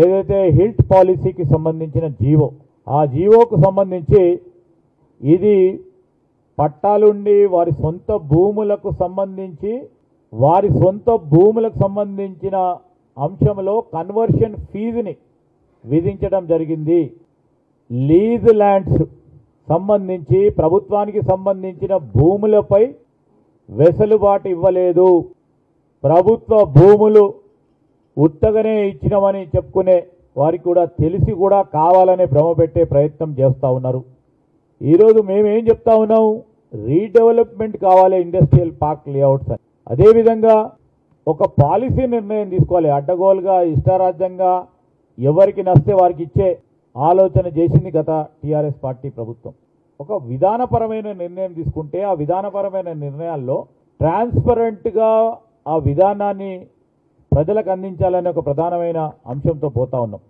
ఏదైతే హిల్ట్ పాలసీకి సంబంధించిన జీవో, ఆ జీవోకు సంబంధించి ఇది పట్టాలుండి వారి సొంత భూములకు సంబంధించిన అంశంలో కన్వర్షన్ ఫీజుని విధించడం జరిగింది. లీజ్ ల్యాండ్స్ సంబంధించి ప్రభుత్వానికి సంబంధించిన భూములపై వెసులుబాటు ఇవ్వలేదు. ప్రభుత్వ భూములు ఉత్తగానే ఇచ్చినామని చెప్పుకునే వారికి కూడా తెలిసి కూడా కావాలనే భ్రమ పెట్టే ప్రయత్నం చేస్తూ ఉన్నారు. ఈరోజు మేమేం చెప్తా ఉన్నాం, రీడెవలప్మెంట్ కావాలి ఇండస్ట్రియల్ పార్క్ లేఅవుట్స్ అని. అదేవిధంగా ఒక పాలసీ నిర్ణయం తీసుకోవాలి. అడ్డగోలుగా ఇష్టారాజ్యంగా ఎవరికి నస్తే వారికి ఇచ్చే ఆలోచన చేసింది గత టీఆర్ఎస్ పార్టీ ప్రభుత్వం. ఒక విధానపరమైన నిర్ణయం తీసుకుంటే ఆ విధానపరమైన నిర్ణయాల్లో ట్రాన్స్పరెంట్గా ఆ విధానాన్ని ప్రజలకు అందించాలనే ఒక ప్రధానమైన అంశంతో పోతా ఉన్నాం.